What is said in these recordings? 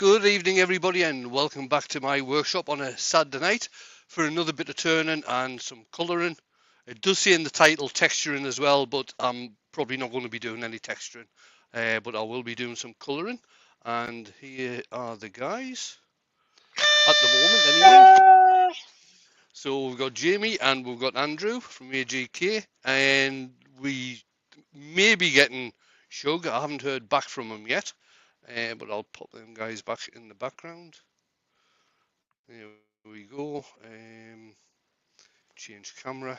Good evening, everybody, and welcome back to my workshop on a Saturday night for another bit of turning and some colouring. It does say in the title texturing as well, but I'm probably not going to be doing any texturing, but I will be doing some colouring. And here are the guys at the moment, anyway. So we've got Jamie and we've got Andrew from AGK, and we may be getting Shug. I haven't heard back from him yet. But I'll put them guys back in the background. There we go. Change camera.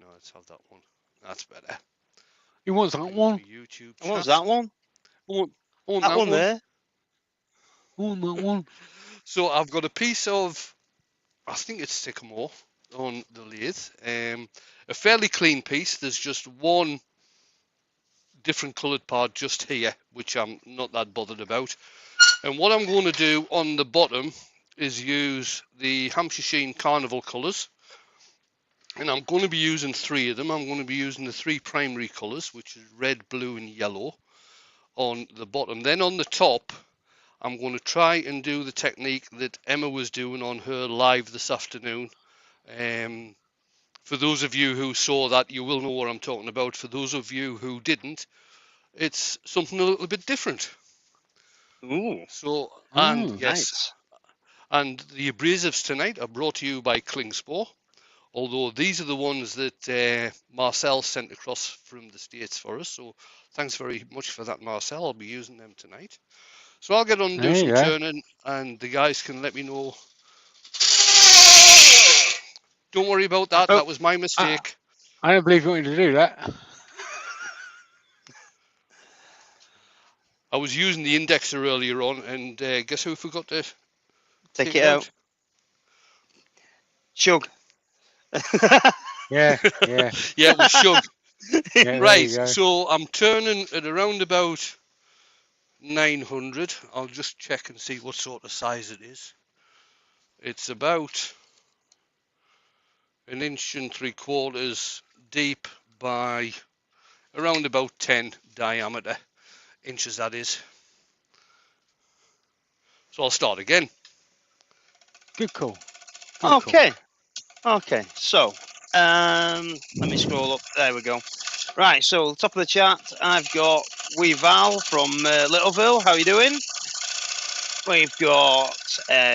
No, let's have that one. That's better. You want that one? YouTube what was that one? that one there. Want that one? So I've got a piece of, I think it's sycamore on the lathe. A fairly clean piece. There's just one different coloured part just here, which I'm not that bothered about. And what I'm going to do on the bottom is use the Hampshire Sheen Carnival colours. And I'm going to be using three of them. I'm going to be using the three primary colours, which is red, blue and yellow on the bottom. Then on the top, I'm going to try and do the technique that Emma was doing on her live this afternoon. For those of you who saw that, you will know what I'm talking about. For those of you who didn't, it's something a little bit different. Ooh. So, and yes, nice. And the abrasives tonight are brought to you by Klingspor, although these are the ones that Marcel sent across from the States for us. So thanks very much for that, Marcel. I'll be using them tonight. So I'll get on and do some turning, and the guys can let me know. Don't worry about that. That was my mistake. I don't believe you wanted to do that. I was using the indexer earlier on, and guess who forgot to take it out? Shug. Yeah, it was Shug. Yeah, right, so I'm turning at around about 900. I'll just check and see what sort of size it is. It's about 1 3/4 deep by around about 10 diameter inches, that is. So I'll start again. Good call. Okay. So let me scroll up. There we go. Right, so top of the chat, I've got Weeval from Littleville. How you doing? We've got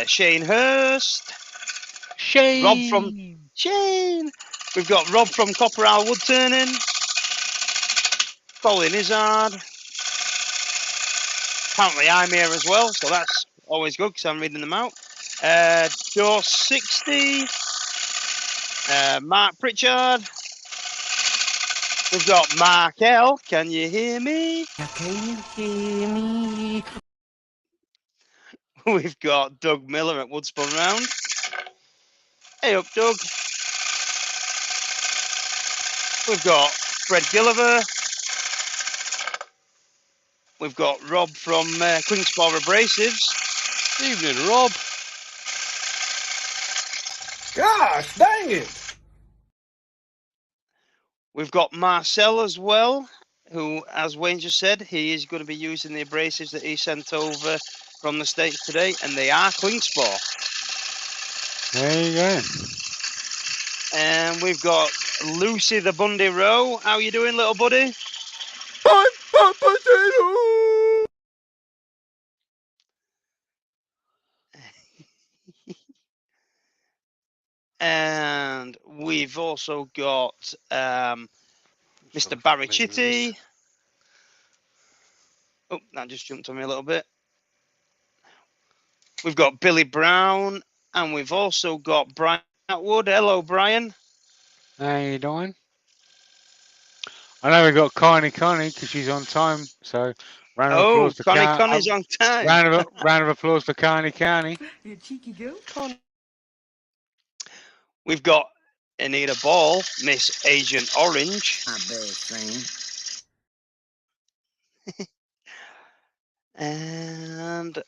Shane Hurst. Rob from Shane. We've got Rob from Copperal Woodturning. Colin Izzard. Apparently I'm here as well, so that's always good because I'm reading them out. Joe 60. Mark Pritchard. We've got Mark L. Can you hear me? Can you hear me? We've got Doug Miller at Woodspun Round. Hey up, Doug. We've got Fred Gilliver. We've got Rob from Klingspor Abrasives. Evening, Rob. Gosh, dang it! We've got Marcel as well, who, as Wayne just said, he is going to be using the abrasives that he sent over from the States today, and they are Klingspor. There you go. And we've got Lucy the Bundy Rowe. How you doing, little buddy? I'm a potato! And we've also got Mr. Barry Chitty. Oh, that just jumped on me a little bit. We've got Billy Brown, and we've also got Brian Atwood. Hello, Brian. How you doing? I know we got Connie because she's on time. So round of applause for Connie's on time. Round of applause for Connie. You cheeky goat. We've got Anita Ball, Miss Agent Orange. My best friend. And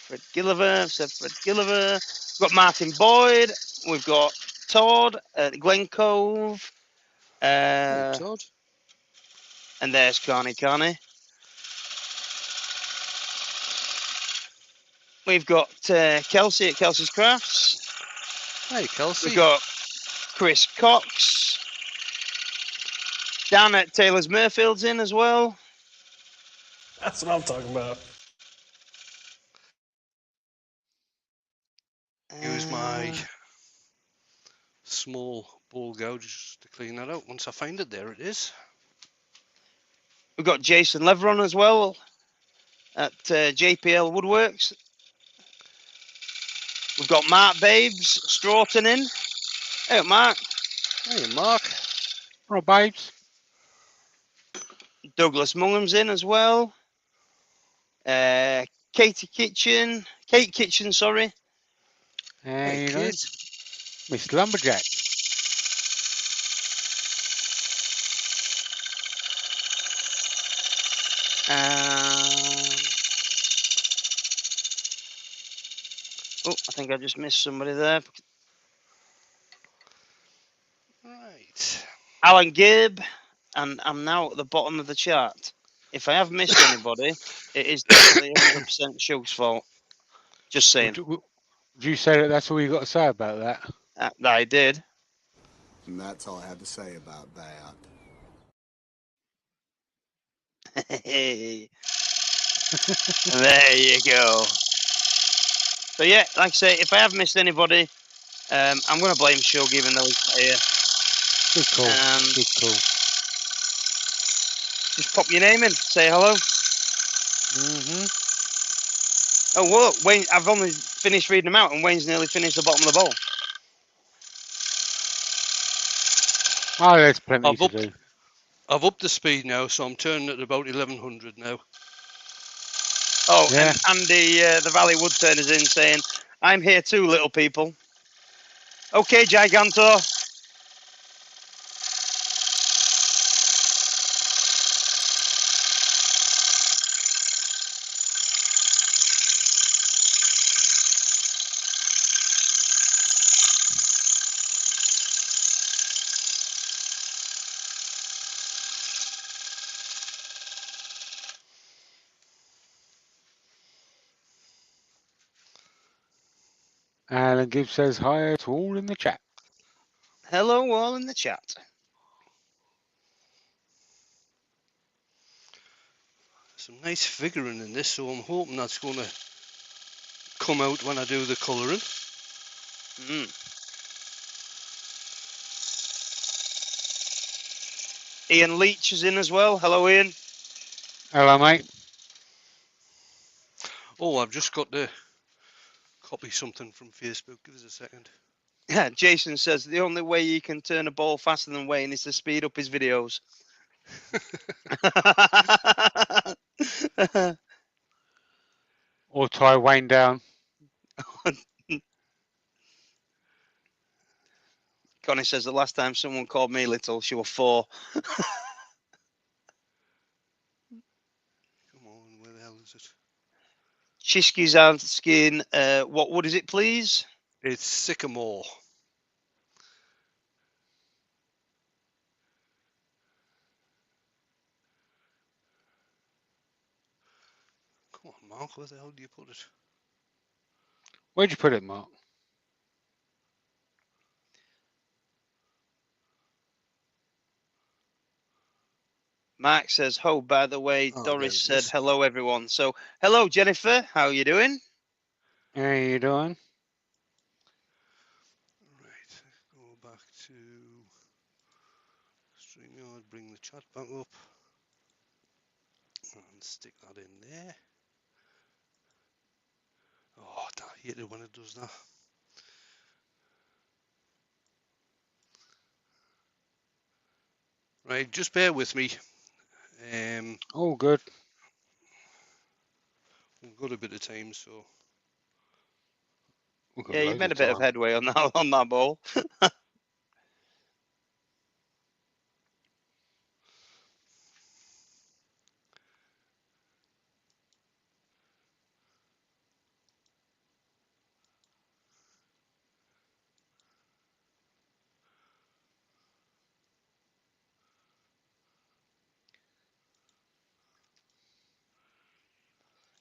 Fred Gilliver. We've got Martin Boyd. We've got Todd at Glen Cove. Hey, Todd. And there's Connie. We've got Kelsey at Kelsey's Crafts. Hey, Kelsey. We've got Chris Cox. Dan at Taylor's Murfield's in as well. That's what I'm talking about. Use my small ball gouge to clean that out. Once I find it, there it is. We've got Jason Leveron as well at JPL Woodworks. We've got Mark Babes Stroughton in. Hey, Mark. Hey, Mark. Right, babes. Douglas Mungham's in as well. Kate Kitchen, sorry. And Hey, you know, kid. Miss Lumberjack. Oh, I think I just missed somebody there. Right. Alan Gibb, and I'm now at the bottom of the chart. If I have missed anybody, it is definitely 100% Shug's fault. Just saying. Would you say that that's all you got to say about that? I did. And that's all I have to say about that. There you go. So yeah, like I say, if I have missed anybody, I'm going to blame Shug even though he's not here. Good call. Good call. Just pop your name in, say hello. Oh, whoa, Wayne, I've only finished reading them out and Wayne's nearly finished the bottom of the bowl. Oh, there's plenty to do. I've upped the speed now, so I'm turning at about 1100 now. Oh, Yeah. and Andy, the Valley Woodturner's in saying, I'm here too, little people. Okay, Gigantor. Alan Gibbs says hi to all in the chat. Hello, all in the chat. Some nice figuring in this, so I'm hoping that's going to come out when I do the colouring. Ian Leach is in as well. Hello, Ian. Hello, mate. Oh, I've just got to copy something from Facebook. Give us a second. Jason says the only way you can turn a ball faster than Wayne is to speed up his videos. Or tie Wayne down. Connie says the last time someone called me little, she was 4. Come on, where the hell is it? Chishki's asking, what wood is it, please? It's sycamore. Come on, Mark, where the hell do you put it? Where'd you put it, Mark? Mark says, oh, by the way, Oh, Doris there it said, is. hello, everyone. So, hello, Jennifer. How are you doing? How you doing? Right, go back to StreamYard, bring the chat back up, and stick that in there. Oh, I hate it when it does that. Right, just bear with me. All good. We've got a bit of time, so. We've got Yeah, you've loads made a of bit of time. headway on that ball.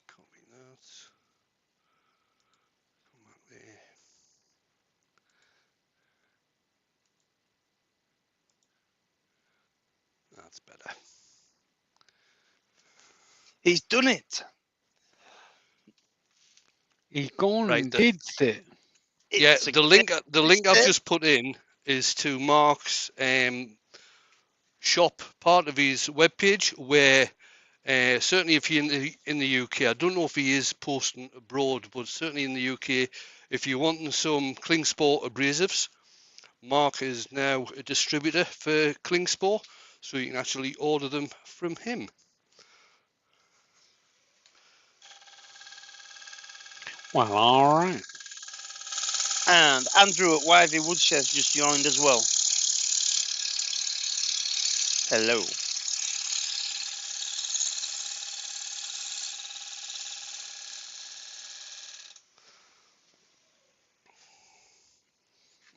Copy that. That's better. He's done it. He's gone Right, and did it. Yeah, It's a the link I've step. just put in is to Mark's shop part of his webpage, where certainly if you're in the UK, I don't know if he is posting abroad, but certainly in the UK, if you're wanting some Klingspor abrasives, Mark is now a distributor for Klingspor, so you can actually order them from him. Well, all right. And Andrew at Wivey Woodshed just joined as well. Hello.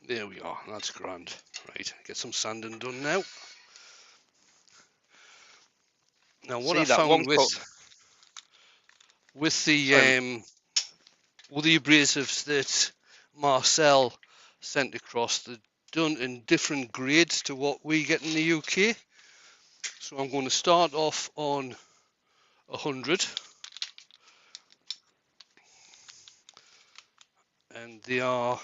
There we are. That's grand. Right, get some sanding done now. Now, what See I that one found cut. with Sorry. the abrasives that Marcel sent across, they're done in different grades to what we get in the UK. So I'm going to start off on 100, and they are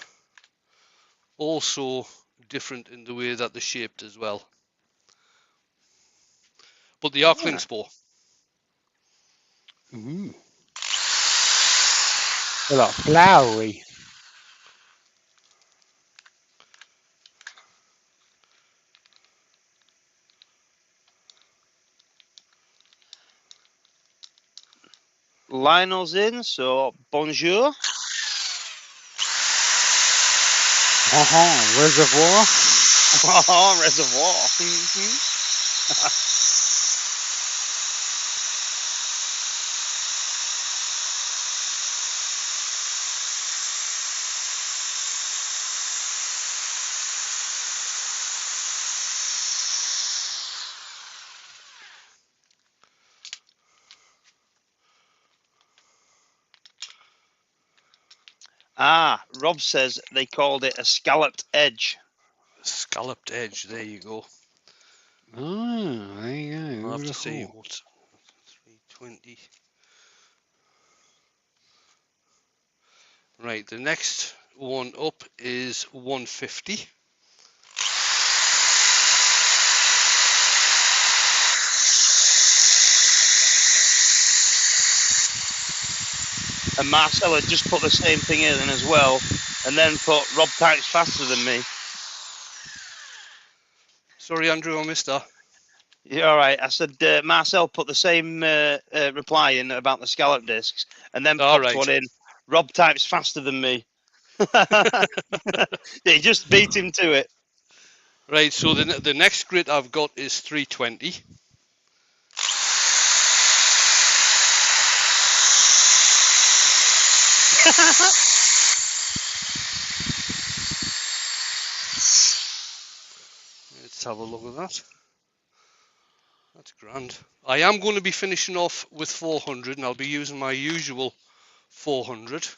also different in the way that they're shaped as well. But they are Klingspor. Ooh. They're like flowery. Lionel's in, so bonjour. Reservoir. Oh, reservoir. Rob says they called it a scalloped edge. Scalloped edge, there you go. Oh, there you go. I'll Who have would to have see thought? what 320. Right, the next one up is 150. And Marcel had just put the same thing in as well, and then put Rob types faster than me. Sorry, Andrew, I missed that. Yeah, all right. I said Marcel put the same reply in about the scallop discs, and then All popped right. one in. Rob types faster than me. He just beat him to it. Right, so the next grid I've got is 320. Let's have a look at that. That's grand. I am going to be finishing off with 400, and I'll be using my usual 400.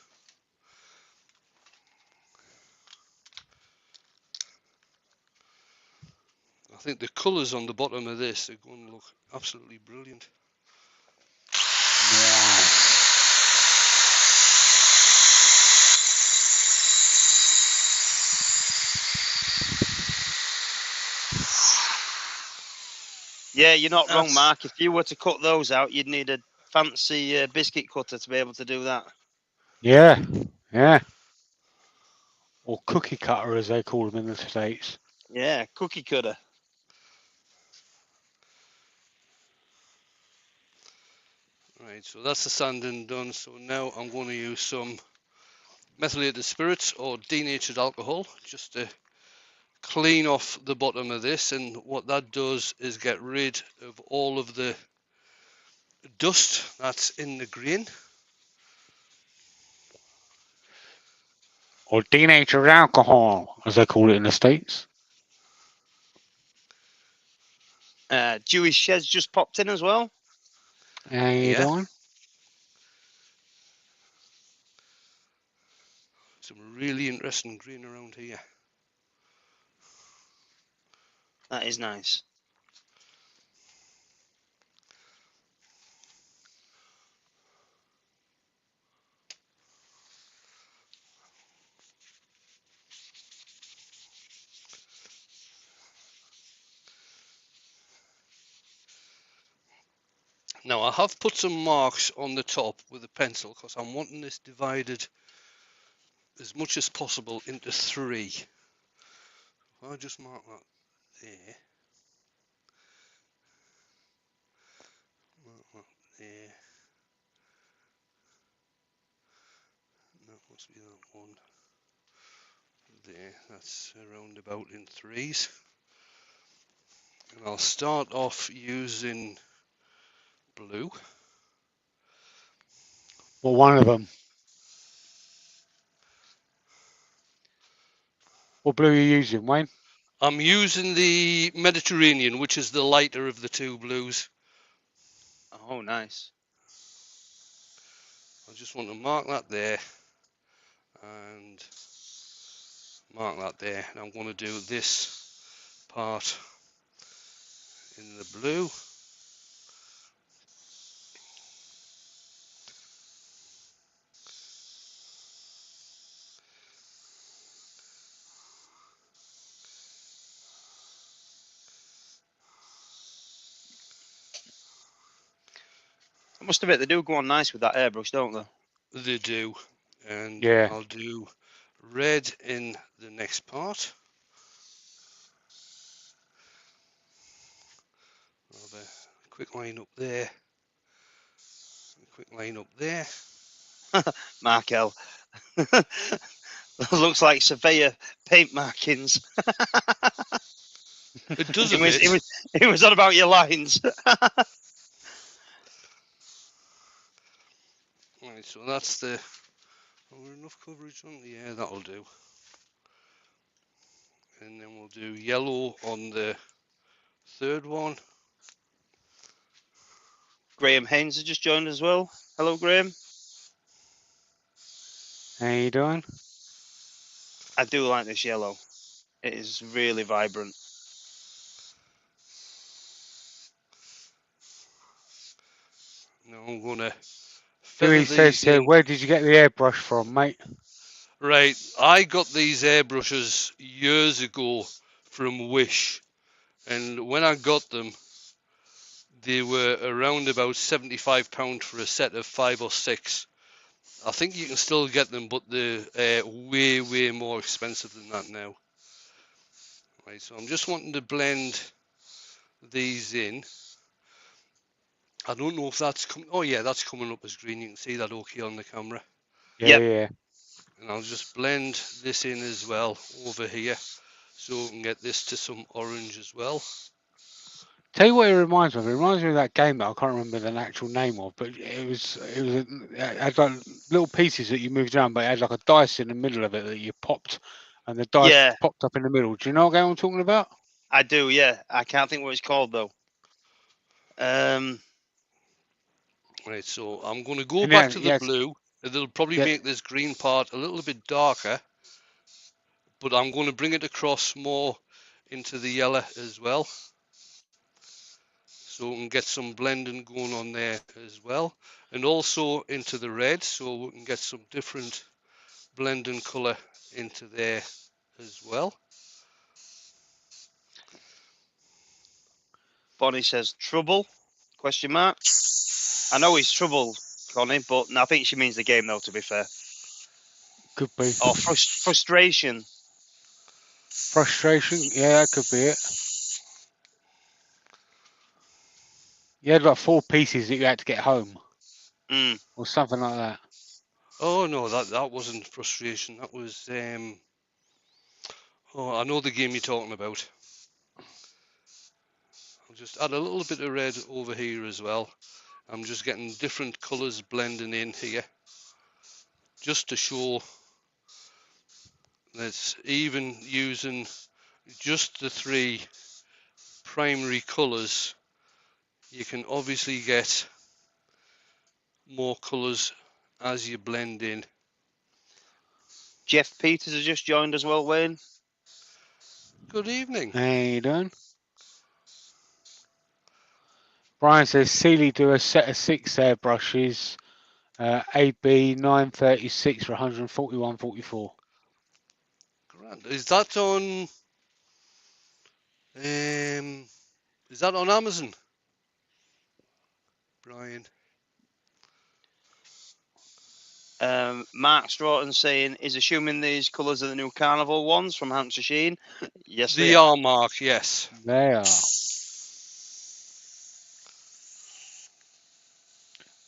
I think the colours on the bottom of this are going to look absolutely brilliant. Yeah, you're not wrong, That's, Mark. If you were to cut those out, you'd need a fancy biscuit cutter to be able to do that. Yeah, yeah. Or cookie cutter, as they call them in the States. Yeah, cookie cutter. right, so that's the sanding done. So now I'm going to use some methylated spirits or denatured alcohol just to clean off the bottom of this, and what that does is get rid of all of the dust that's in the grain. Or denatured alcohol, as they call it in the States. Jewish Shed's just popped in as well. How you Yeah, doing? some really interesting grain around here. That is nice. Now I have put some marks on the top with a pencil because I'm wanting this divided as much as possible into 3. I'll just mark that there. Mark that there. That must be that one. There, that's around about in 3s. And I'll start off using blue. Well, one of them. What blue are you using, Wayne? I'm using the Mediterranean, which is the lighter of the 2 blues. Oh, nice. I just want to mark that there and mark that there. And I'm going to do this part in the blue. I must admit, they do go on nice with that airbrush, don't they? They do. And Yeah. I'll do red in the next part. I'll have a quick line up there. A quick line up there. Markel. Looks like surveyor paint markings. It does a It was, bit. it was, it was on about your lines. Right, so that's the. Enough coverage on? Yeah, that'll do. And then we'll do yellow on the 3rd one. Graham Haynes has just joined as well. Hello, Graham. How you doing? I do like this yellow. It is really vibrant. Now I'm gonna Here feather he says these here, in. where did you get the airbrush from, mate? Right, I got these airbrushes years ago from Wish, and when I got them, they were around about £75 for a set of 5 or 6. I think you can still get them, but they're way more expensive than that now. Right, so I'm just wanting to blend these in. I don't know if that's coming. Oh yeah, that's coming up as green. You can see that okay on the camera. Yeah, Yep. yeah. And I'll just blend this in as well over here, so we can get this to some orange as well. Tell you what it reminds me of. It reminds me of that game that I can't remember the actual name of, but it had like little pieces that you moved around, but it had like a dice in the middle of it that you popped, and the dice Yeah, popped up in the middle. Do you know what game I'm talking about? I do. Yeah, I can't think what it's called though. Right, so I'm going to go And back yeah, to the yeah, blue. It'll probably yeah. make this green part a little bit darker, but I'm going to bring it across more into the yellow as well, so we can get some blending going on there as well, and also into the red, so we can get some different blending colour into there as well. Bonnie says trouble? Question mark. I know he's trouble, Connie, but I think she means the game though. To be fair, Could be or frustration. frustration. Yeah, that could be it. You had like 4 pieces that you had to get home, or something like that. Oh no, that wasn't frustration. That was oh, I know the game you're talking about. I'll just add a little bit of red over here as well. I'm just getting different colours blending in here, just to show that even using just the 3 primary colours, you can obviously get more colours as you blend in. Jeff Peters has just joined as well, Wayne. Good evening. How you doing? Brian says Sealy do a set of 6 airbrushes, AB 936 for 141.44. Grand. Is that on? Is that on Amazon? Brian. Mark Stroughton saying, is assuming these colours are the new Carnival ones from Hampshire Sheen. Yes, They are, Mark, yes. They are.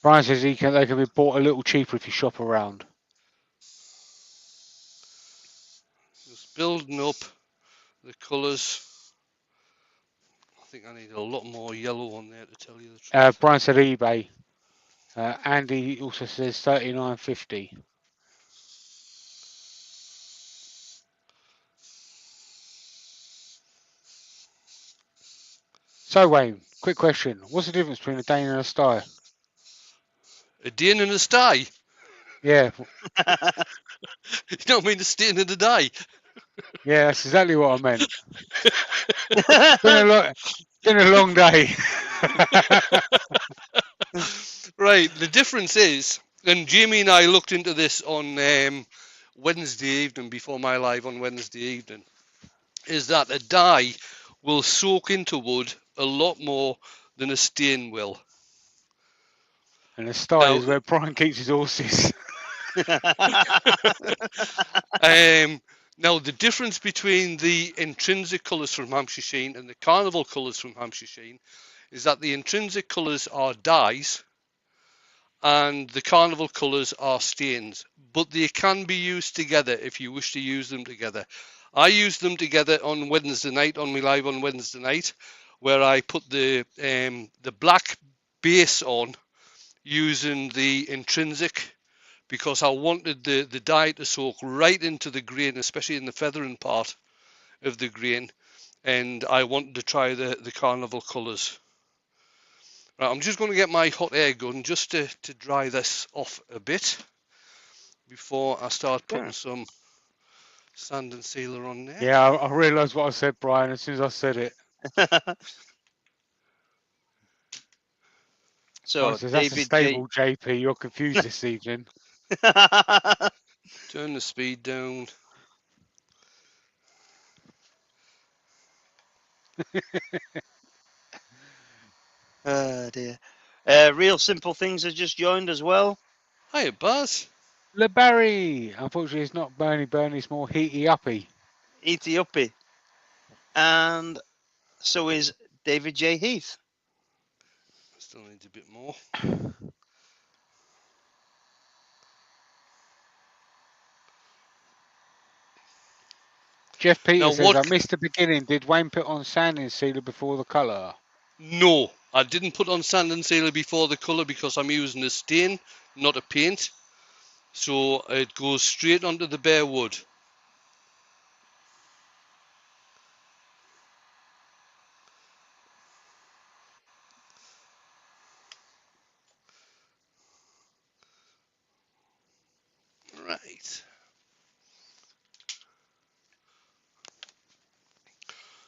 Brian says they can be bought a little cheaper if you shop around. Just building up the colours. I think I need a lot more yellow on there to tell you the truth. Brian said eBay. Andy also says 39.50. So Wayne, quick question: what's the difference between a Dane and a Stye? A Dane and a Stye? Yeah, You don't mean a Stain and a Die? yeah, that's exactly what I meant. Been a long day. Right, the difference is, and Jamie and I looked into this on Wednesday evening, before my live on Wednesday evening, is that a dye will soak into wood a lot more than a stain will. And a Stye Now, is where Brian keeps his horses. now the difference between the intrinsic colours from Hampshire Sheen and the carnival colours from Hampshire Sheen is that the intrinsic colours are dyes and the carnival colours are stains, but they can be used together if you wish to use them together. I used them together on Wednesday night, on my live on Wednesday night, where I put the black base on using the intrinsic, because I wanted the dye to soak right into the grain, especially in the feathering part of the grain, and I wanted to try the carnival colours. Right, I'm just going to get my hot air gun just to dry this off a bit before I start putting some sand and sealer on there. Yeah, I realised what I said, Brian, as soon as I said it. So, Brian says, that's a David stable, JP. You're confused this evening. Turn the speed down. Oh dear. Real Simple Things has just joined as well. Hiya, Buzz. LeBarry. Unfortunately, it's not Bernie, it's more Heaty Uppy. Eaty Uppy. And so is David J. Heath. Still needs a bit more. Jeff Peters Now, says, what? I missed the beginning. Did Wayne put on sanding sealer before the colour? No, I didn't put on sand and sealer before the colour because I'm using a stain, not a paint. So it goes straight onto the bare wood. Right.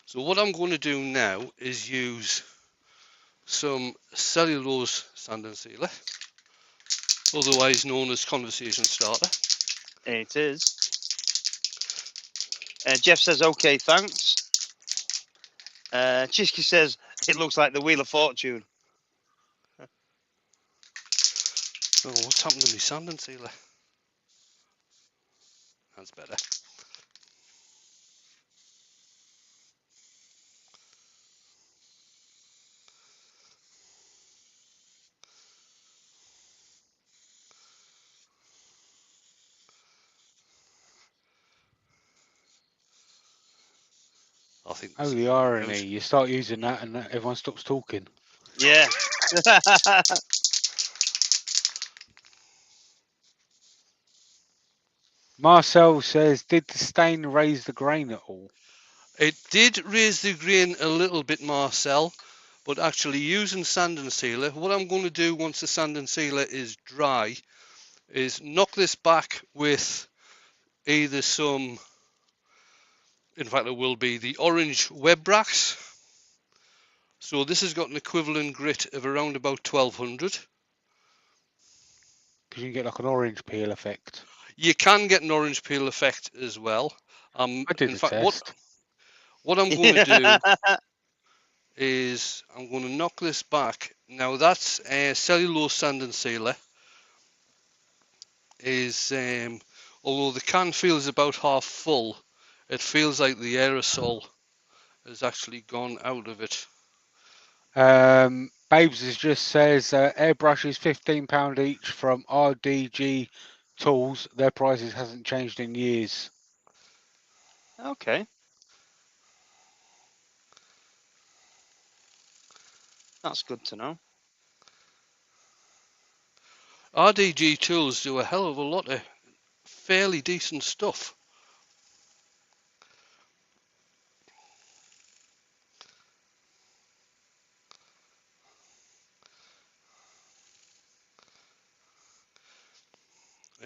So what I'm going to do now is use some cellulose sand and sealer, otherwise known as conversation starter. It is. Jeff says, okay, thanks. Chisky says, it looks like the Wheel of Fortune. Oh, what's happened to my sand and sealer? That's better. I think Oh, the irony. You start using that and everyone stops talking. Yeah. Marcel says, did the stain raise the grain at all? It did raise the grain a little bit, Marcel, but actually using sand and sealer, what I'm going to do once the sand and sealer is dry is knock this back with either some, in fact it will be the orange web brax. So this has got an equivalent grit of around about 1200. Because you can get like an orange peel effect. You can get an orange peel effect as well. I did in the fact, test. what I'm going to do is I'm going to knock this back. Now that's a cellulose sand and sealer. Is although the can feels about half full, it feels like the aerosol has actually gone out of it. Babes has just says airbrushes £15 each from RDG Tools. Their prices hasn't changed in years. Okay. That's good to know. RDG Tools do a hell of a lot of fairly decent stuff.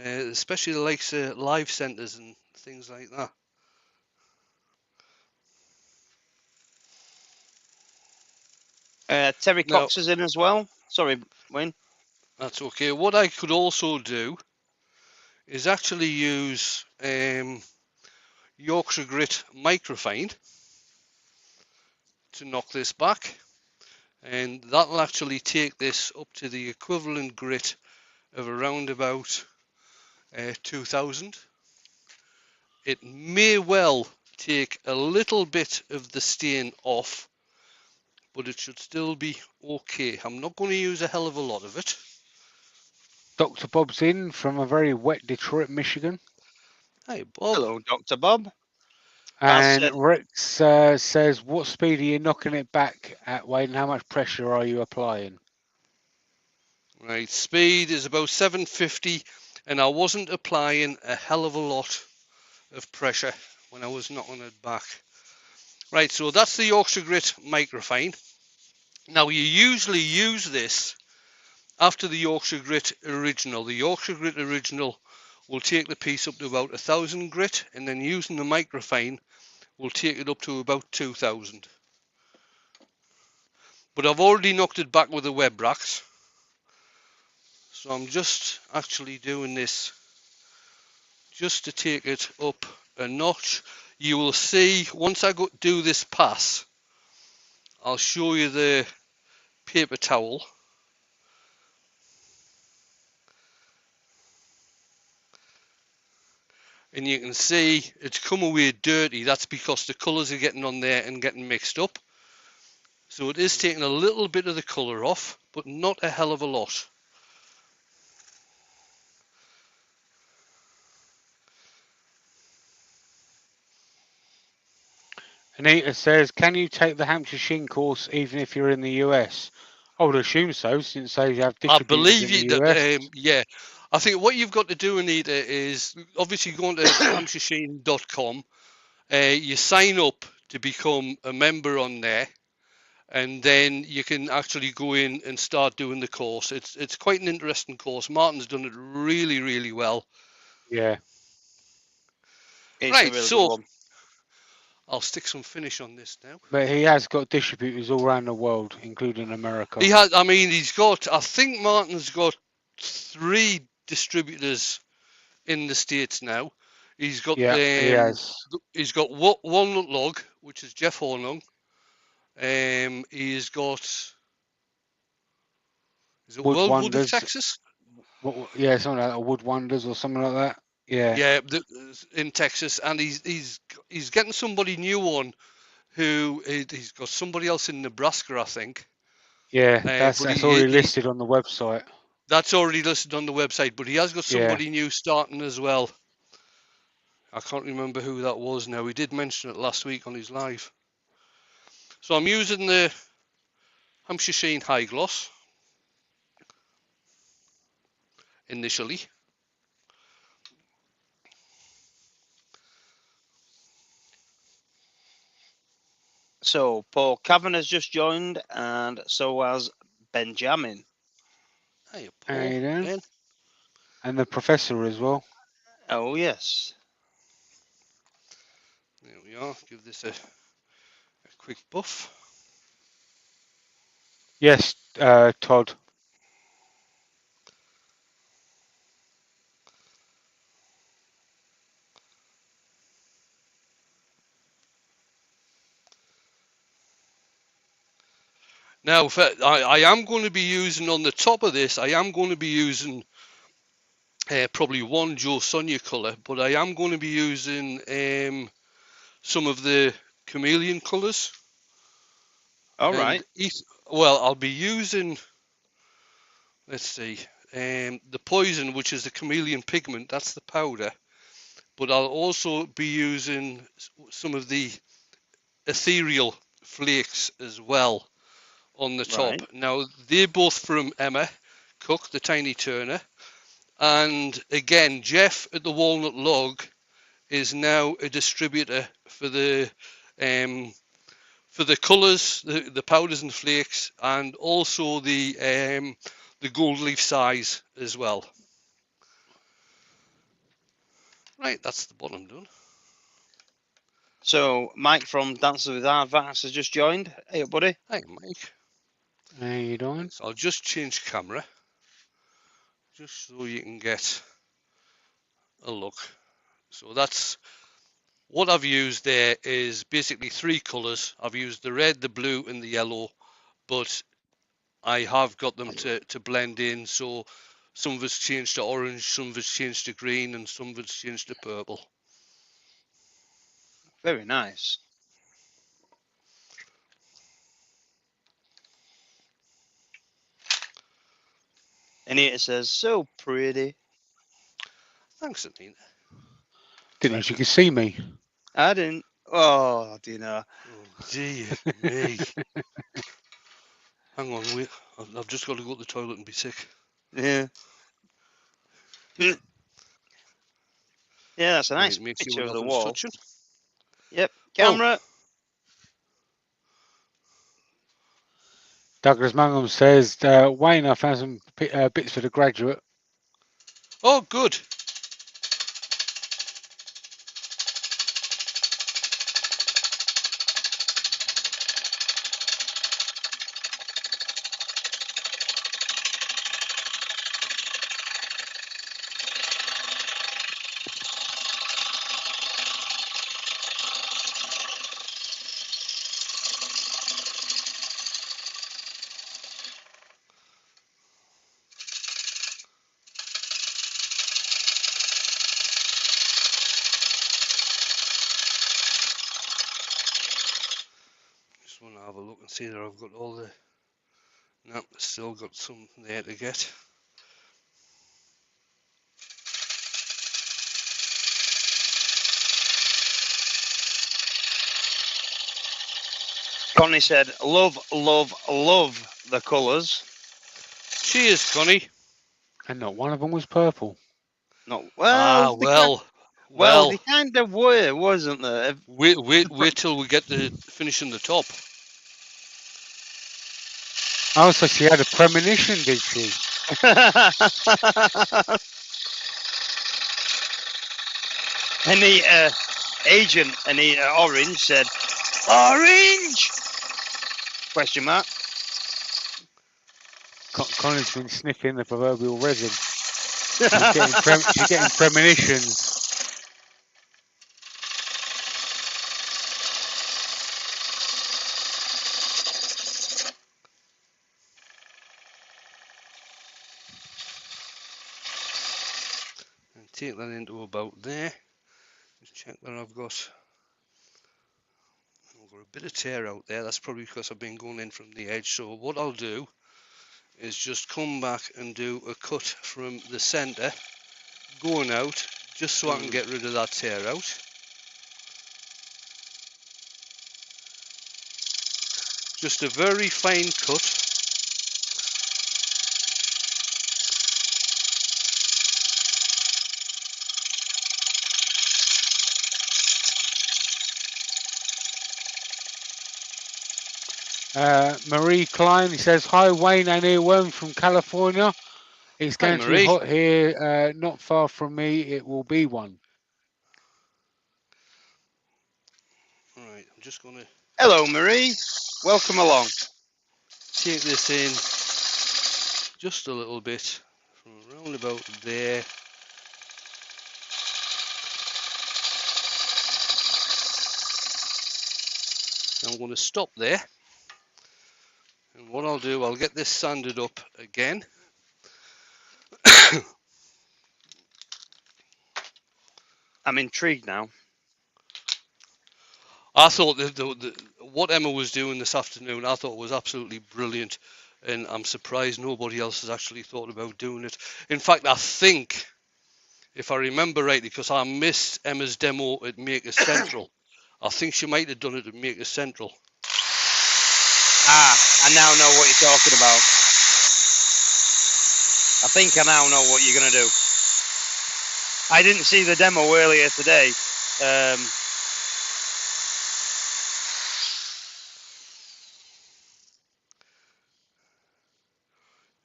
Especially the likes of live centres and things like that. Terry Now, Cox is in as well. Sorry, Wayne. that's okay. What I could also do is actually use Yorkshire Grit Microfine to knock this back, and that'll actually take this up to the equivalent grit of around about 2000. It may well take a little bit of the stain off, but it should still be okay. I'm not going to use a hell of a lot of it. Dr. Bob's in from a very wet Detroit, Michigan. Hey, Bob. Hello, Dr. Bob. And Rex says, what speed are you knocking it back at, Wayne? How much pressure are you applying? Right, speed is about 750, and I wasn't applying a hell of a lot of pressure when I was knocking it back. Right, so that's the Yorkshire Grit Microfine. Now, you usually use this after the Yorkshire Grit Original. The Yorkshire Grit Original will take the piece up to about 1000 grit, and then using the Microfine will take it up to about 2000. But I've already knocked it back with the web racks, so I'm just actually doing this just to take it up a notch. You will see once I do this pass, I'll show you the paper towel. And you can see it's come away dirty. That's because the colours are getting on there and getting mixed up. So it is taking a little bit of the colour off, but not a hell of a lot. Anita says, can you take the Hampshire Sheen course even if you're in the US? I would assume so, since they have I distributors believe in the you, US. yeah. I think what you've got to do, Anita, is obviously go on to hampshiresheen.com. You sign up to become a member on there, and then you can actually go in and start doing the course. It's quite an interesting course. Martin's done it really, really well. Yeah. It's Right, a really so good one. I'll stick some finish on this now. But he has got distributors all around the world, including America. He has, I mean, he's got, I think Martin's got 3 distributors in the States now. He's got Yeah, he has. he's got Walnut Log, which is Jeff Hornung. He's got, is it Wood Worldwood of Wonders. Texas? Yeah, something like that. Wood Wonders or something like that. Yeah. Yeah, in Texas, and he's getting somebody new on who he's got somebody else in Nebraska, I think. Yeah, But that's already listed on the website. that's already listed on the website, but he has got Yeah. somebody new starting as well. I can't remember who that was now. He did mention it last week on his live. So I'm using the Hampshire Sheen High Gloss initially. So Paul Cavan has just joined, and so has Benjamin. Hey, How Paul. you doing? Ben. And the professor as well. Oh yes. There we are. Give this a quick buff. Yes, Todd. Now, I am going to be using on the top of this, I am going to be using probably one Joe Sonia colour, but I am going to be using some of the chameleon colours. All And right. well, I'll be using, let's see, the poison, which is the chameleon pigment, that's the powder. But I'll also be using some of the ethereal flakes as well on the top. Right. Now, they're both from Emma Cook, the tiny turner. And again, Jeff at the Walnut Log is now a distributor for the colours, the powders and flakes, and also the gold leaf size as well. Right, that's the bottom done. So Mike from Dances with Arvax has just joined. Hey, buddy. Hi, Mike. How you doing? So I'll just change camera, just so you can get a look. So that's what I've used there is basically three colours. I've used the red, the blue, and the yellow, but I have got them to blend in. So some of it's changed to orange, some of it's changed to green, and some of it's changed to purple. Very nice. Anita says, so pretty. Thanks, Anita. Didn't know you could see me. I didn't. Oh, do you know? Oh, dear me. Hang on, wait. I've just got to go to the toilet and be sick. Yeah. Yeah, that's a nice Right, make picture sure of the nothing's wall. touching. Yep. Camera. Douglas Mangum says, Wayne, I found some bits for the graduate. Oh, good. Just want to have a look and see that I've got all the... No, still got some there to get. Connie said, love, love, love the colours. Cheers, Connie. And not one of them was purple. No, well, Well, they kind of were, wasn't there? wait till we get to finishing the top. Oh, so she had a premonition, did she? Anita, agent Anita Orange said, orange? Question mark. Connie's been sniffing the proverbial resin. She's getting premonitions. And take that into about there. Just check that I've got a bit of tear out there. That's probably because I've been going in from the edge. So what I'll do is just come back and do a cut from the centre going out, just so I can get rid of that tear out. Just a very fine cut. Marie Klein says, hi Wayne and earworms from California. It's Hi, going to be Marie. hot here, not far from me. It will be one. Right, I'm just going to Hello, Marie. Welcome along. take this in just a little bit from around about there. I'm going to stop there And what I'll do, I'll get this sanded up again. I'm intrigued now. I thought what Emma was doing this afternoon, I thought was absolutely brilliant, and I'm surprised nobody else has actually thought about doing it. In fact, I think, if I remember rightly, because I missed Emma's demo at Maker Central, I think she might have done it at Maker Central. I now know what you're talking about. I think I now know what you're going to do. I didn't see the demo earlier today.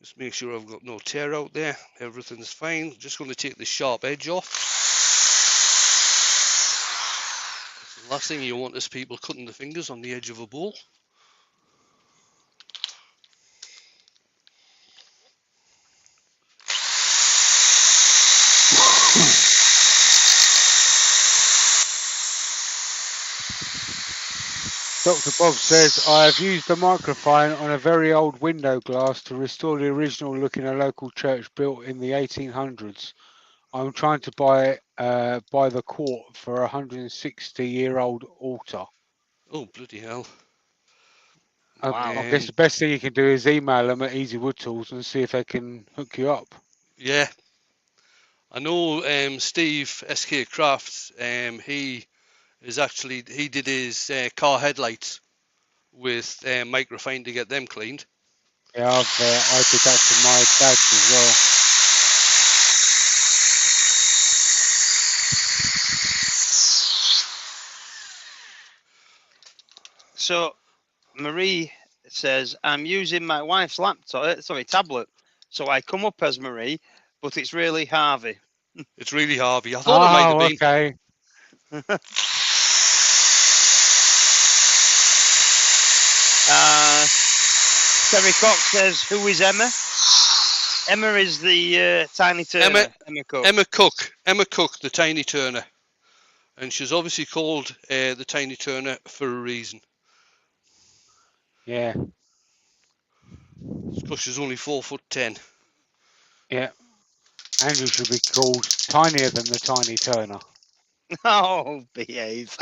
Just make sure I've got no tear out there. Everything's fine. Just going to take the sharp edge off. The last thing you want is people cutting their fingers on the edge of a bowl. Dr. Bob says, I have used the microphone on a very old window glass to restore the original look in a local church built in the 1800s. I'm trying to buy the court for a 160-year-old altar. Oh, bloody hell. Wow. I guess the best thing you can do is email them at Easy Wood Tools and see if they can hook you up. Yeah. I know Steve SK Crafts, he did his car headlights with microfine to get them cleaned. Yeah, I did that to my dad's as well. So Marie says, I'm using my wife's tablet. So I come up as Marie, but it's really Harvey. It's really Harvey. I thought it might have been. Okay. Terry Cox says, who is Emma? Emma is the Tiny Turner. Emma Cook, the Tiny Turner. And she's obviously called the Tiny Turner for a reason. Yeah. It's because she's only 4'10". Yeah. Andrew should be called tinier than the Tiny Turner. Oh, behave.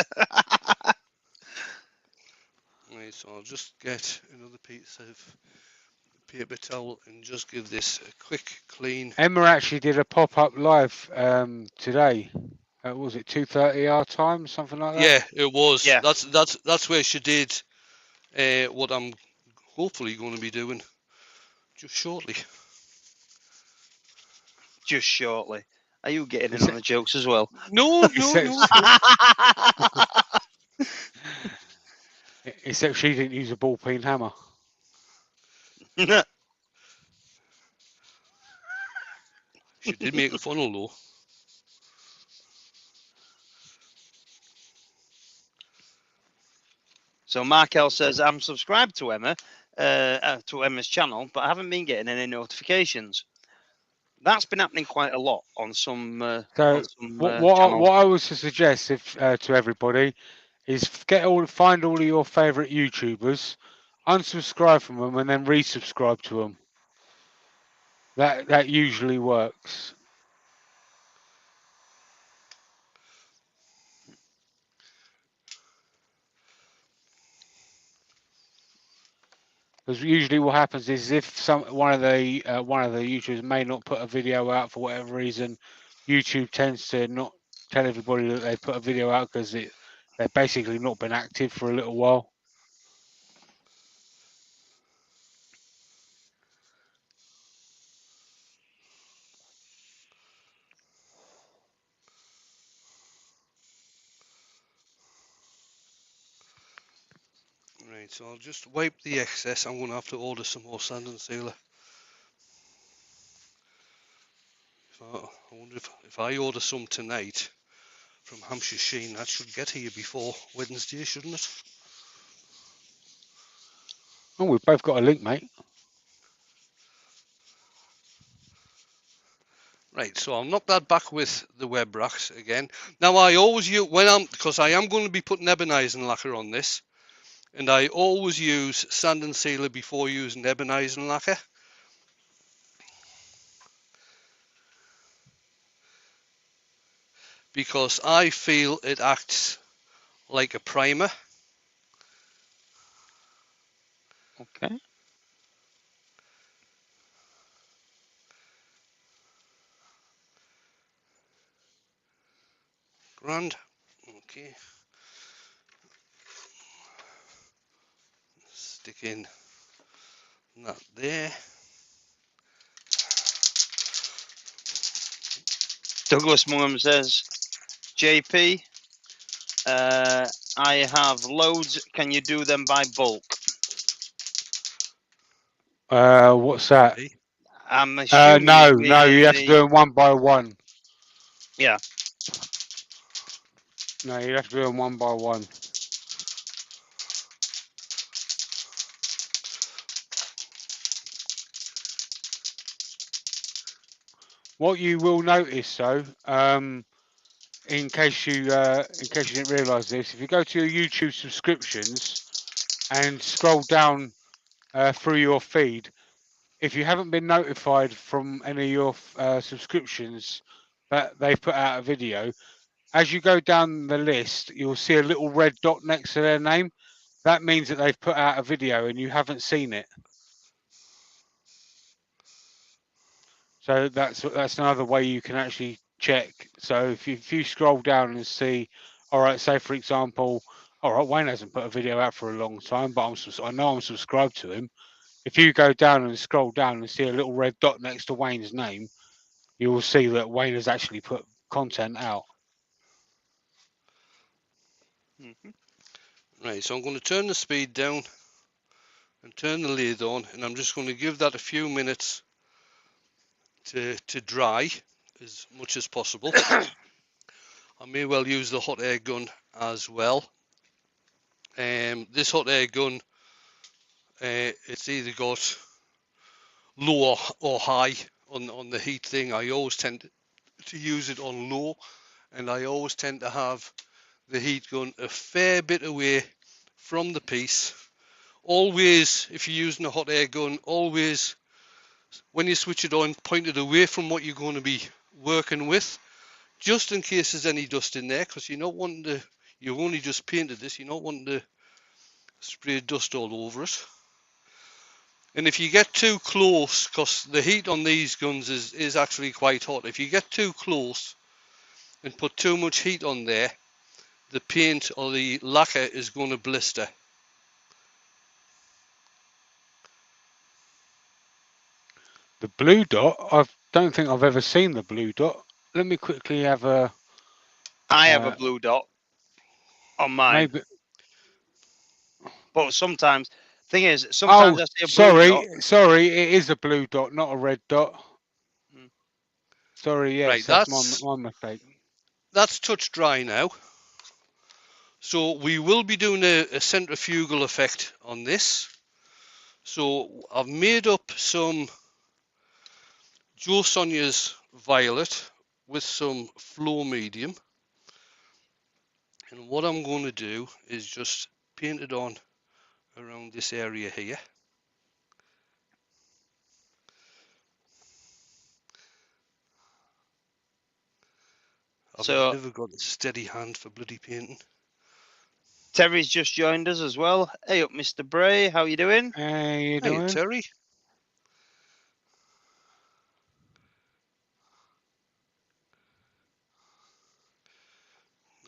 Right, so I'll just get another piece of paper towel and just give this a quick clean. Emma actually did a pop-up live today. Was it 2:30 our time, something like that? Yeah, it was. Yeah. That's where she did what I'm hopefully going to be doing just shortly. Just shortly. Are you getting in on the jokes as well? No. Except she didn't use a ball peen hammer. She did make a funnel though. So Markel says, I'm subscribed to Emma, to Emma's channel, but I haven't been getting any notifications. That's been happening quite a lot on some. What I was to suggest to everybody is find all of your favourite YouTubers, unsubscribe from them, and then resubscribe to them. That usually works. Because usually what happens is if one of the YouTubers may not put a video out for whatever reason, YouTube tends to not tell everybody that they put a video out because they've basically not been active for a little while. Right, so I'll just wipe the excess. I'm going to have to order some more sand and sealer. I wonder if I order some tonight from Hampshire Sheen, that should get here before Wednesday, shouldn't it? Oh, we've both got a link, mate. Right, so I'll knock that back with the web racks again. Now I always use, because I am going to be putting ebonizing lacquer on this, And I always use sand and sealer before using ebonising lacquer. Because I feel it acts like a primer. Okay. Grand. Okay. Stick in that there. Douglas Mungham says, JP, I have loads. Can you do them by bulk? What's that? Okay. I'm assuming No, he's no, you meaning have to do them one by one. Yeah. No, you have to do them one by one. What you will notice, though, in case you didn't realise this, if you go to your YouTube subscriptions and scroll down through your feed, if you haven't been notified from any of your subscriptions that they've put out a video, as you go down the list, you'll see a little red dot next to their name. That means that they've put out a video and you haven't seen it. So that's another way you can actually check. So if you scroll down and see, all right, say for example, all right, Wayne hasn't put a video out for a long time, but I know I'm subscribed to him. If you go down and scroll down and see a little red dot next to Wayne's name, you will see that Wayne has actually put content out. Right, so I'm going to turn the speed down and turn the lid on, and I'm just going to give that a few minutes to dry as much as possible. I may well use the hot air gun as well. This hot air gun, it's either got low or high on the heat thing. I always tend to use it on low, and I always tend to have the heat gun a fair bit away from the piece. Always, if you're using a hot air gun, always when you switch it on, point it away from what you're going to be working with, just in case there's any dust in there, because you don't want to, you've only just painted this, you don't want to spray dust all over it. And if you get too close, because the heat on these guns is actually quite hot, if you get too close and put too much heat on there, the paint or the lacquer is going to blister. The blue dot, I don't think I've ever seen the blue dot. Let me quickly have a. I have a blue dot on mine. Maybe. But sometimes, thing is, sometimes I see a blue dot. Sorry, it is a blue dot, not a red dot. Sorry, yes, Right, that's my mistake. That's touch dry now. So we will be doing a centrifugal effect on this. So I've made up some Joe Sonia's violet with some flow medium. And what I'm going to do is just paint it on around this area here. I've never got a steady hand for bloody painting. Terry's just joined us as well. Hey up, Mr. Bray. How you doing? How you doing? Hey, Terry.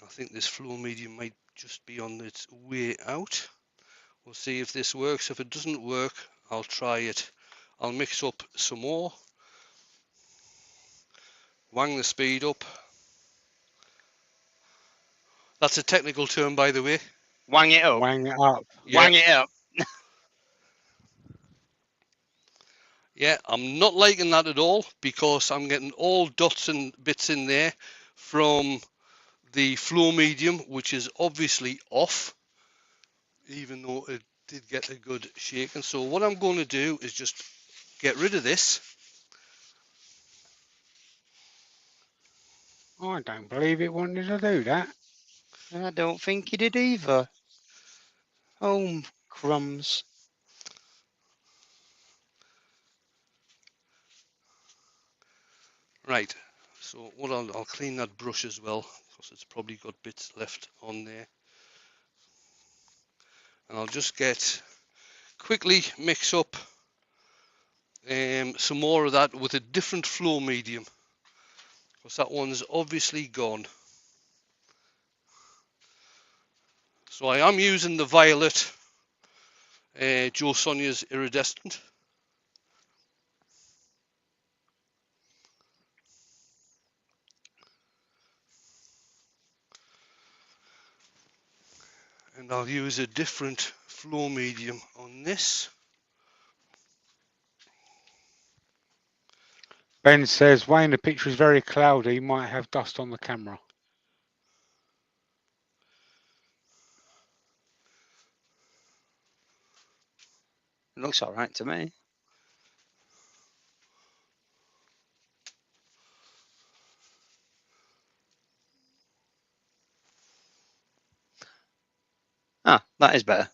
I think this flow medium might just be on its way out. We'll see if this works. If it doesn't work, I'll try it. I'll mix up some more. Wang the speed up. That's a technical term, by the way. Wang it up. Wang it up. Yeah. Wang it up. Yeah, I'm not liking that at all because I'm getting all dots and bits in there from the flow medium, which is obviously off, even though it did get a good shake. And so what I'm going to do is just get rid of this. I don't believe it wanted to do that. I don't think he did either. Oh, crumbs. Right, so what I'll clean that brush as well, because it's probably got bits left on there. And I'll just quickly mix up some more of that with a different flow medium, because that one's obviously gone. So I am using the violet Joe Sonia's iridescent. And I'll use a different flow medium on this. Ben says, Wayne, the picture is very cloudy. You might have dust on the camera. It looks all right to me. Ah, that is better.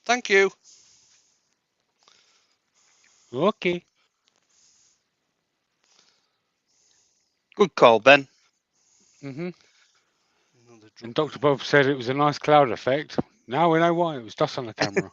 Thank you. Okay. Good call, Ben. Mm-hmm. Another And drop. Dr. Bob said it was a nice cloud effect. Now we know why. It was dust on the camera.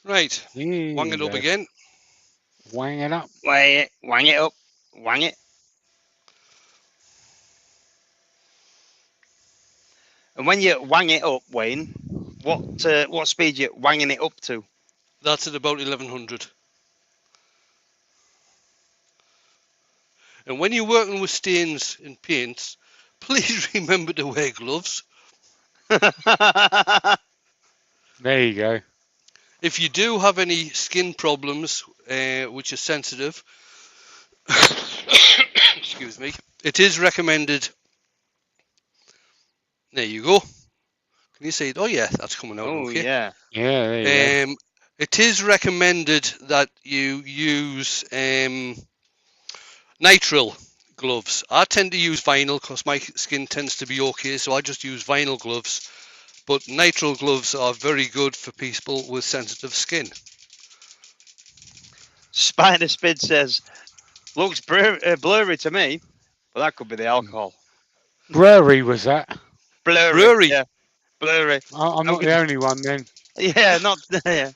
Right, Here wang you it up go. again. Wang it up. Wang it up. Wang it. And when you wang it up, Wayne, what speed you wanging it up to? That's at about 1100. And when you're working with stains and paints, please remember to wear gloves. There you go. If you do have any skin problems, which are sensitive, excuse me, it is recommended. There you go. Can you see it? Oh yeah, that's coming out Oh okay. yeah. Yeah, there you go. It is recommended that you use nitrile gloves. I tend to use vinyl because my skin tends to be okay, so I just use vinyl gloves. But nitrile gloves are very good for people with sensitive skin. Spider Spid says, looks blurry to me, but that could be the alcohol. Brewery was that. Blurry. Brewery. Yeah. Blurry. I'm not the only one then. Yeah, not. Yeah.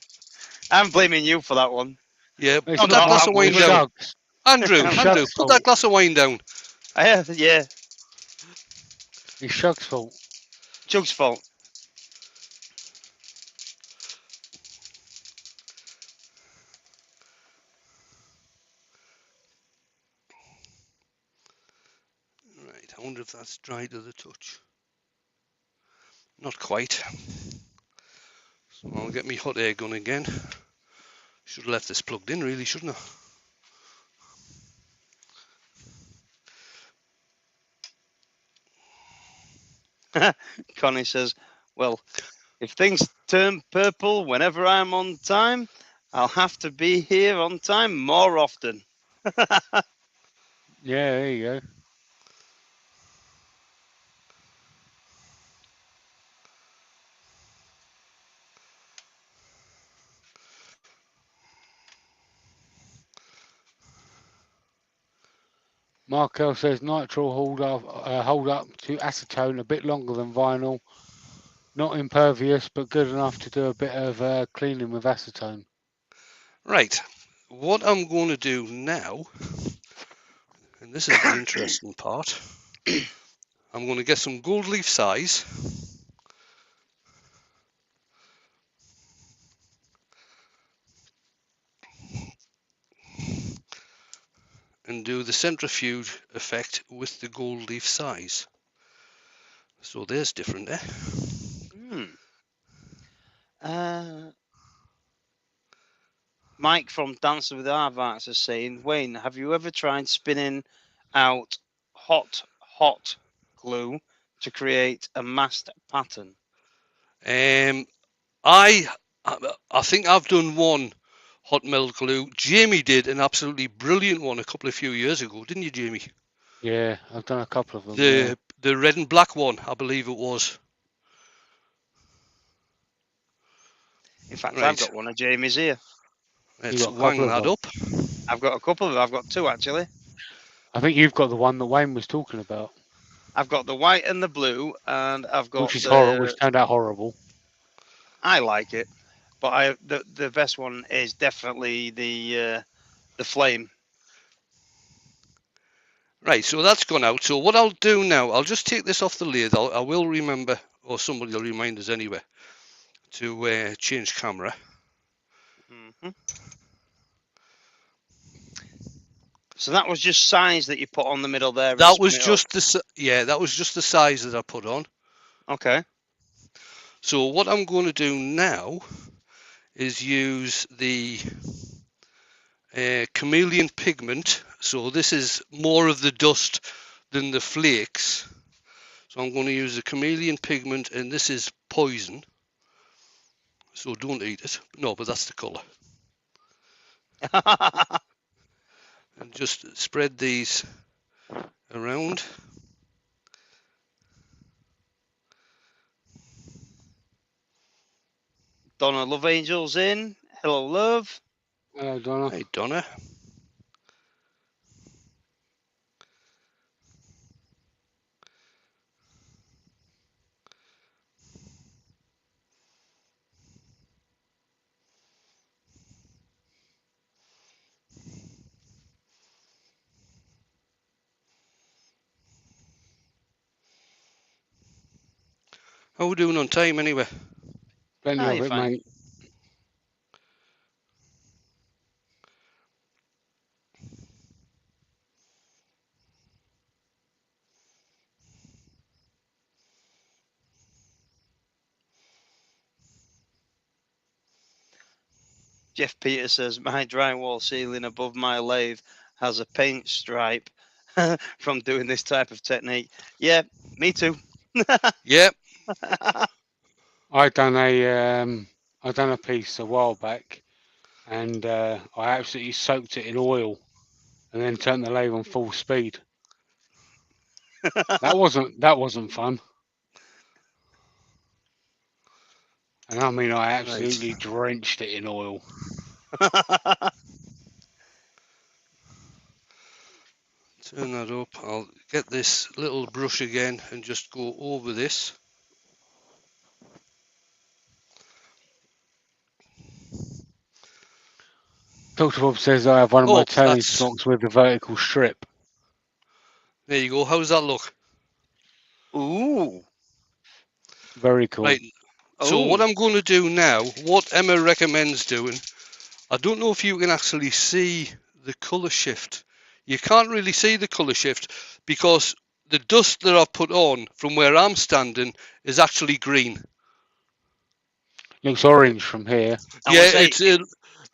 I'm blaming you for that one. Yeah, It's put no, that not. glass I'm of wine It's blaming you. down. Shug's. Andrew, It's Andrew, Shug's put that fault. glass of wine down. Yeah. It's Shug's fault. Chug's fault. Right, I wonder if that's dry to the touch. Not quite. So I'll get me hot air gun again. Should have left this plugged in, really, shouldn't I? Connie says, well, if things turn purple whenever I'm on time, I'll have to be here on time more often. Yeah, there you go. Markel says nitrile hold up to acetone a bit longer than vinyl. Not impervious, but good enough to do a bit of cleaning with acetone. Right, what I'm going to do now, and this is the interesting part, I'm going to get some gold leaf size. And do the centrifuge effect with the gold leaf size. So there's different, eh? Mike from Dancing with Arvarts is saying, Wayne, have you ever tried spinning out hot glue to create a masked pattern? I think I've done one hot melt glue. Jamie did an absolutely brilliant one a few years ago, didn't you, Jamie? Yeah, I've done a couple of them. Yeah. The red and black one, I believe it was. In fact, Right. I've got one of Jamie's here. Let's got a wang couple of that them. up. I've got a couple of them. I've got two, actually. I think you've got the one that Wayne was talking about, I've got the white and the blue, and I've got which is horrible. Which turned out horrible. I like it, but the best one is definitely the flame. Right, so that's gone out. So what I'll do now, I'll just take this off the lathe. I will remember, or somebody will remind us anyway, to change camera. Mm-hmm. So that was just size that you put on the middle there. That was just the size that I put on. Okay. So what I'm going to do now is use the chameleon pigment. So this is more of the dust than the flakes. So I'm going to use the chameleon pigment, and this is poison. So don't eat it. No, but that's the colour. And just spread these around. Donna Love Angel's in. Hello, love. Hello, Donna. Hey, Donna. How are we doing on time anyway? Plenty Oh, of you're it, fine. mate. Jeff Peters says, my drywall ceiling above my lathe has a paint stripe from doing this type of technique. Yeah, me too. Yep. I done a piece a while back, and I absolutely soaked it in oil, and then turned the lathe on full speed. That wasn't fun. And I mean, I absolutely drenched it in oil. Turn that up. I'll get this little brush again and just go over this. Dr. Bob says I have one of my turning stocks with the vertical strip. There you go. How's that look? Ooh. Very cool. Right. So what I'm going to do now, what Emma recommends doing, I don't know if you can actually see the colour shift. You can't really see the colour shift because the dust that I've put on from where I'm standing is actually green. Looks orange from here. Yeah, it's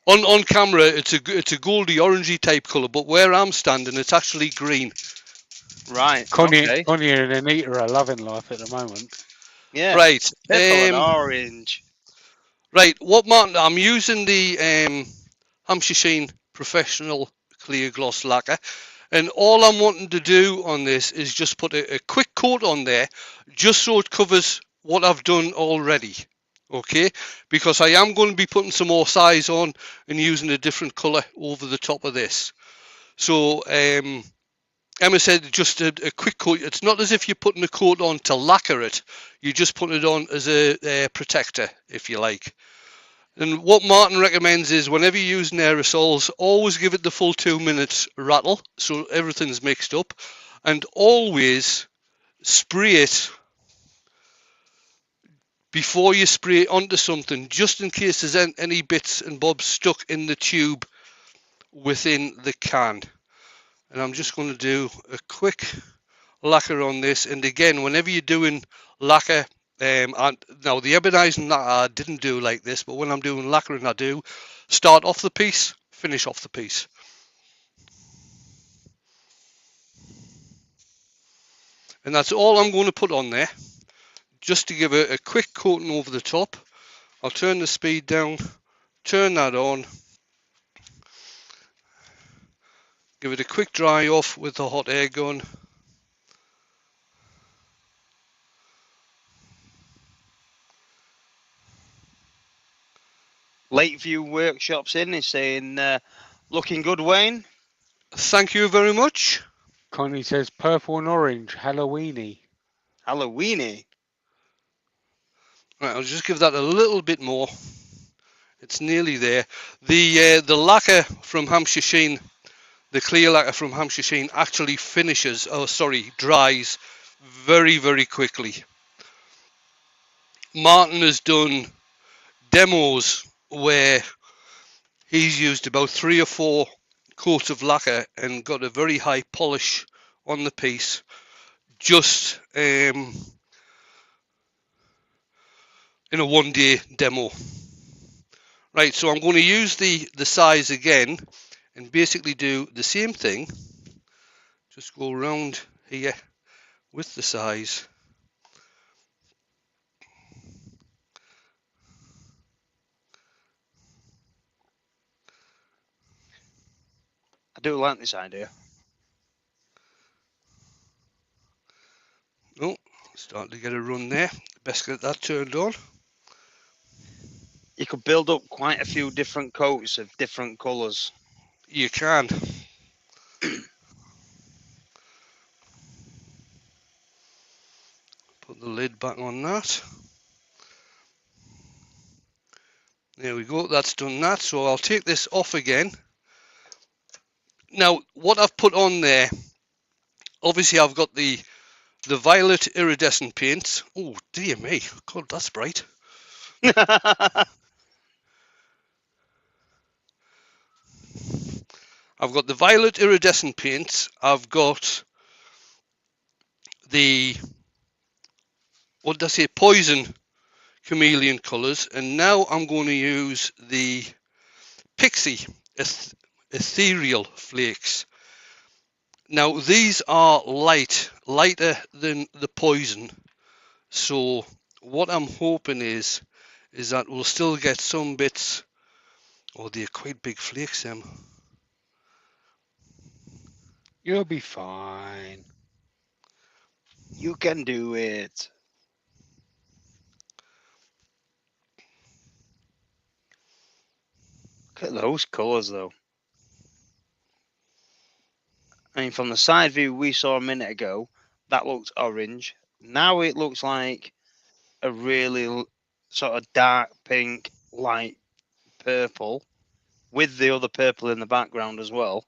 on camera. It's a goldy orangey type colour, but where I'm standing, it's actually green. Right. Connie Okay. and Anita are loving life at the moment. Yeah. Right. Purple and orange. Right. What Martin? I'm using the Hampshire Sheen Professional Clear Gloss Lacquer, and all I'm wanting to do on this is just put a quick coat on there, just so it covers what I've done already. Okay, because I am going to be putting some more size on and using a different colour over the top of this. So Emma said just a quick coat. It's not as if you're putting a coat on to lacquer it. You're just putting it on as a protector, if you like. And what Martin recommends is whenever you're using aerosols, always give it the full 2 minutes rattle so everything's mixed up, and always spray it before you spray it onto something, just in case there's any bits and bobs stuck in the tube within the can. And I'm just going to do a quick lacquer on this. And again, whenever you're doing lacquer, And now the ebonizing that I didn't do like this, but when I'm doing lacquering, I do start off the piece, finish off the piece. And that's all I'm going to put on there, just to give it a quick coating over the top. I'll turn the speed down, turn that on, give it a quick dry off with the hot air gun. Lakeview Workshops is saying, looking good, Wayne. Thank you very much. Connie says purple and orange, Halloweeny. Halloweeny. Right, I'll just give that a little bit more. It's nearly there. The lacquer from Hampshire Sheen, the clear lacquer from Hampshire Sheen actually dries very, very quickly. Martin has done demos where he's used about 3 or 4 coats of lacquer and got a very high polish on the piece just in a 1-day demo. Right, so I'm going to use the size again and basically do the same thing. Just go around here with the size. I do like this idea. Oh, starting to get a run there. Best get that turned on. You could build up quite a few different coats of different colours. You can. Put the lid back on that. There we go, that's done that. So I'll take this off again. Now, what I've put on there, obviously I've got the violet iridescent paint. Oh, dear me. God, that's bright. I've got the violet iridescent paint. I've got the, what did I say, poison chameleon colours. And now I'm going to use the pixie ethereal flakes. Now these are lighter than the poison. So what I'm hoping is that we'll still get some bits. Oh, they're quite big flakes, them. You'll be fine. You can do it. Look at those colours, though. I mean, from the side view we saw a minute ago, that looked orange. Now it looks like a really sort of dark pink, light purple, with the other purple in the background as well.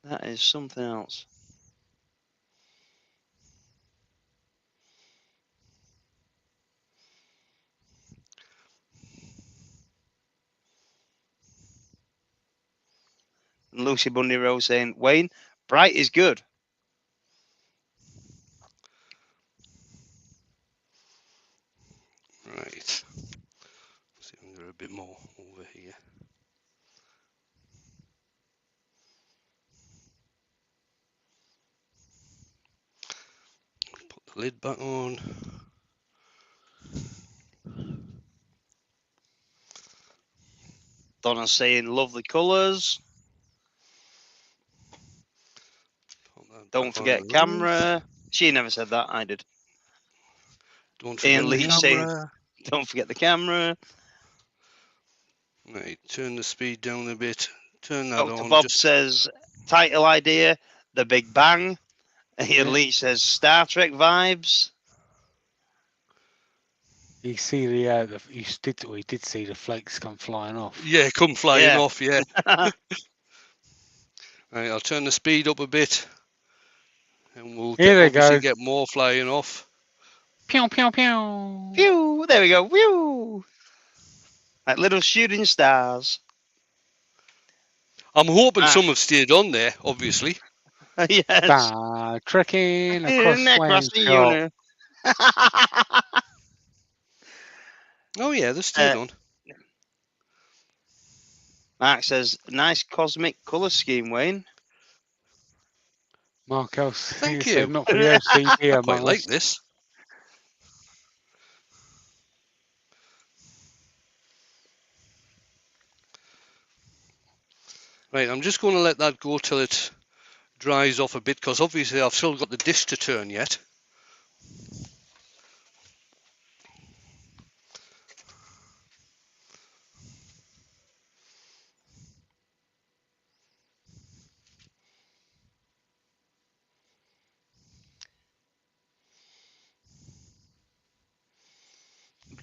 That is something else. And Lucy Bundy Rose saying, Wayne, bright is good. Right. See if I can get a bit more over here. Put the lid back on. Donna's saying, lovely colours. Don't forget camera. She never said that. I did. Don't forget Ian the Leach saying, camera. don't forget the camera. Right, turn the speed down a bit. Turn that Dr. on. Bob says, title idea, The Big Bang. Ian Yeah. Leach says, Star Trek vibes. You see we did see the flakes come flying off. Yeah, come flying Yeah. off, yeah. Right, I'll turn the speed up a bit. And we'll Here they obviously go. get more flying off. Pew, pew, pew. Phew, there we go. Whew. Like little shooting stars. I'm hoping Ah. some have stayed on there, obviously. Yes. Trekking Across across Swain the Shop. unit. Oh yeah, they're still on. Mark says, nice cosmic colour scheme, Wayne. Mark else Thank said you. not for the LCD I quite among like us. this. Right, I'm just going to let that go till it dries off a bit, because obviously I've still got the dish to turn yet.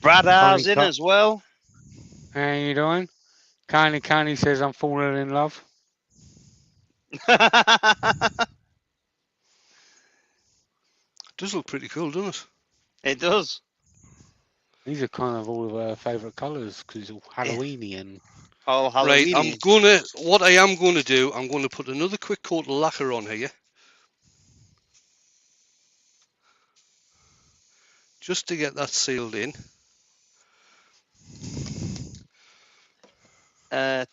Brad Connie R's in Cut. as well. How you doing? Connie says I'm falling in love. Does look pretty cool, doesn't it? It does. These are kind of all of our favourite colours because it's all Halloweeny and All Right, Halloween. what I am going to do, I'm going to put another quick coat of lacquer on here, just to get that sealed in.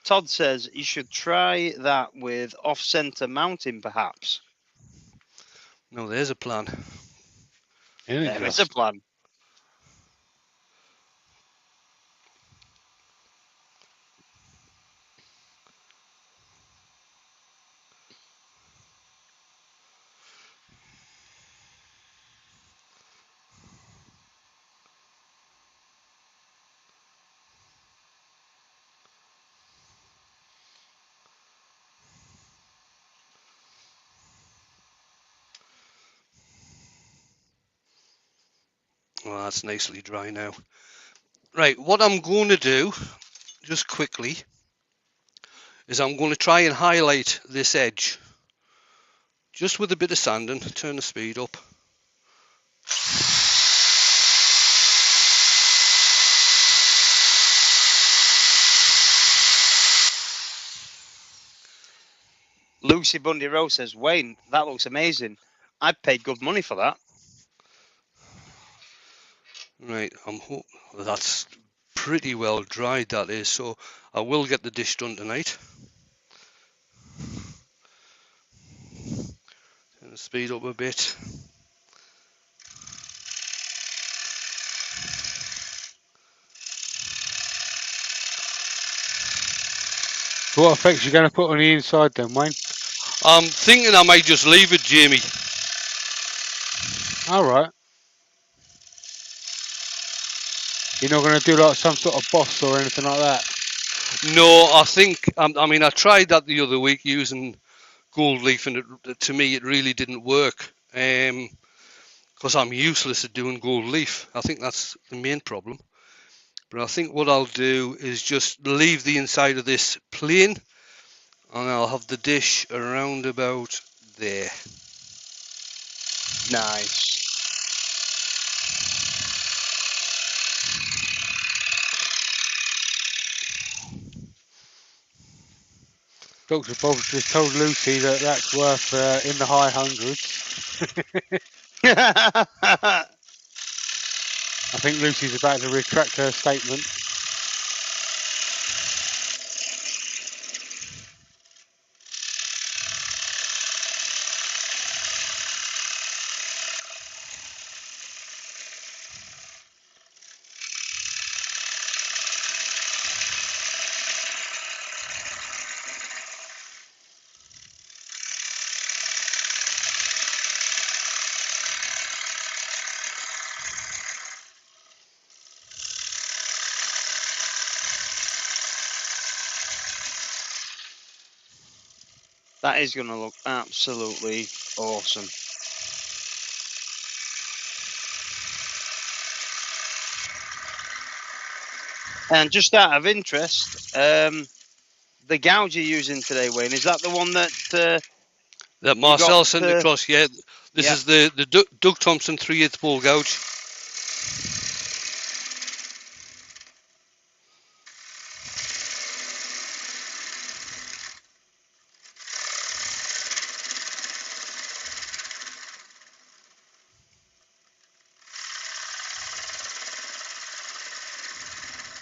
Todd says you should try that with off-center mounting, perhaps. Now there's a plan. isn't it There is a just? plan. Well, that's nicely dry now. Right, what I'm going to do, just quickly, is I'm going to try and highlight this edge, just with a bit of sanding. Turn the speed up. Lucy Bundy Rose says, Wayne, that looks amazing. I paid good money for that. Right, that's pretty well dried, that is, so I will get the dish done tonight. Turn the speed up a bit. What effects you going to put on the inside then, Wayne? I'm thinking I might just leave it, Jamie. All right. You're not going to do like some sort of boss or anything like that? No, I think, I mean, I tried that the other week using gold leaf, and to me it really didn't work, because I'm useless at doing gold leaf. I think that's the main problem. But I think what I'll do is just leave the inside of this plain, and I'll have the dish around about there. Nice. Dr. Bob just told Lucy that that's worth in the high hundreds. I think Lucy's about to retract her statement. That is going to look absolutely awesome. And just out of interest, the gouge you're using today, Wayne, is that the one that That Marcel got, sent across, yeah. This is the Doug Thompson 3/8 ball gouge.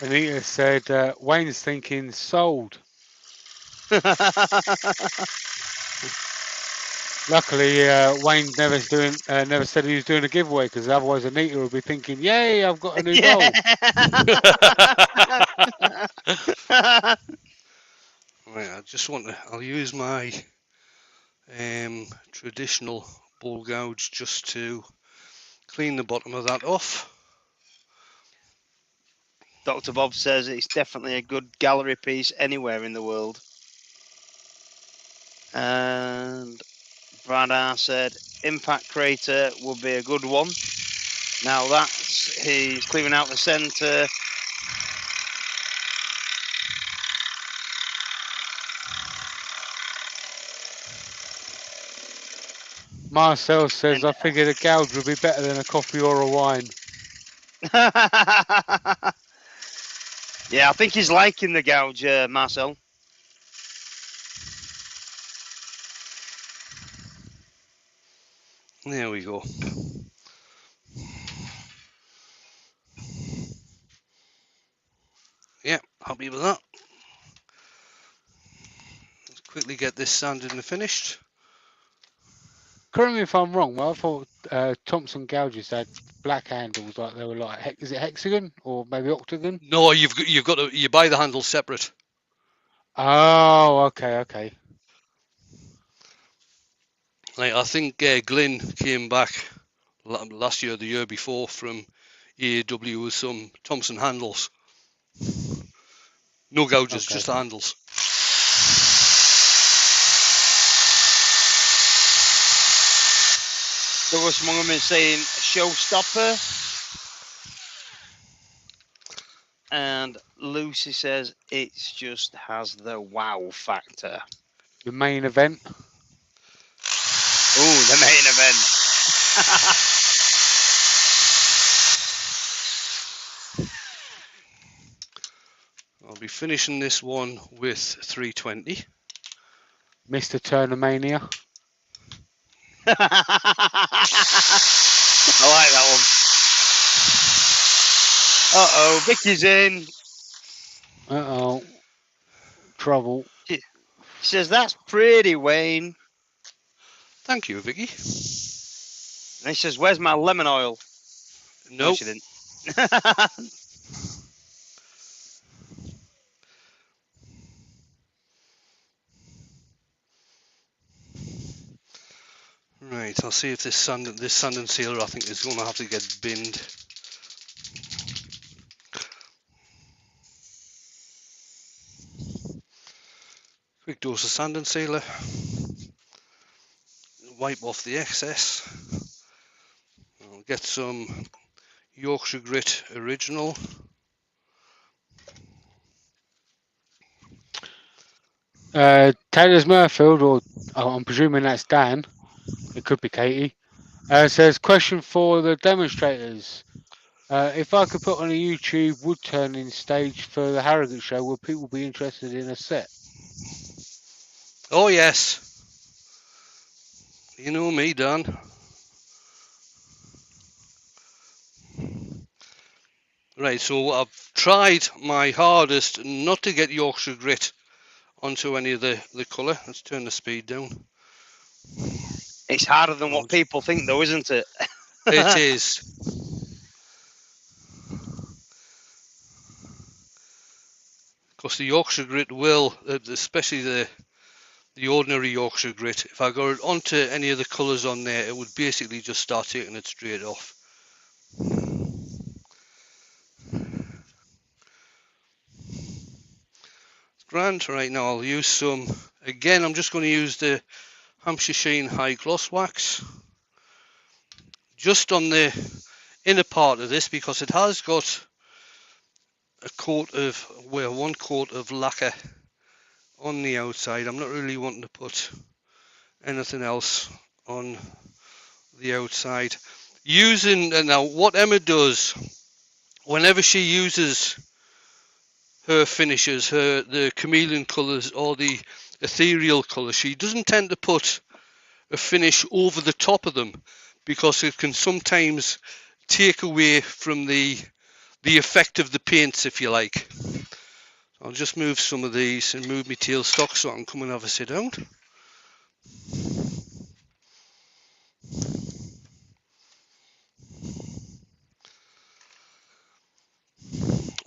Anita said, Wayne's thinking sold. Luckily, Wayne never said he was doing a giveaway, because otherwise Anita would be thinking, "Yay, I've got a new goal." Right, I'll use my traditional ball gouge just to clean the bottom of that off. Dr. Bob says it's definitely a good gallery piece anywhere in the world. And Brad R said Impact Crater would be a good one. Now he's clearing out the centre. Marcel says, I figured a gouge would be better than a coffee or a wine. Yeah, I think he's liking the gouge, Marcel. There we go. Yeah, happy with that. Let's quickly get this sanded and finished. Correct me if I'm wrong, but I thought Thompson gouges had black handles, like they were like, is it hexagon or maybe octagon? No, you buy the handles separate. Oh, okay. Like, I think Glyn came back last year, the year before, from EAW with some Thompson handles. No gouges, Okay. just handles. Douglas Mungham is saying showstopper. And Lucy says it just has the wow factor. The main event. Oh, the main event. I'll be finishing this one with 320. Mr. Turnermania. I like that one. Uh-oh, Vicky's in. Uh-oh. Trouble. She says, that's pretty, Wayne. Thank you, Vicky. And he says, where's my lemon oil? No, No, she didn't. Right, I'll see if this sand and sealer, I think, is going to have to get binned. Quick dose of sand and sealer. Wipe off the excess. I'll get some Yorkshire Grit Original. Taylor's Murfield, or I'm presuming that's Dan. It could be Katie. Says, question for the demonstrators. If I could put on a YouTube woodturning stage for the Harrogate show, will people be interested in a set? Oh yes. You know me, Dan. Right, so I've tried my hardest not to get Yorkshire Grit onto any of the colour. Let's turn the speed down. It's harder than what people think, though, isn't it? It is. Because the Yorkshire Grit will, especially the ordinary Yorkshire Grit, if I go onto any of the colours on there, it would basically just start taking it straight off. Grand. Right, now I'll use some, again, I'm just going to use the Hampshire Sheen High Gloss Wax just on the inner part of this, because it has got one coat of lacquer on the outside. I'm not really wanting to put anything else on the outside. Now what Emma does whenever she uses her finishes, the chameleon colours or the ethereal colours, she doesn't tend to put a finish over the top of them, because it can sometimes take away from the the effect of the paints, if you like. I'll just move some of these and move my tailstock so I can come and have a sit down.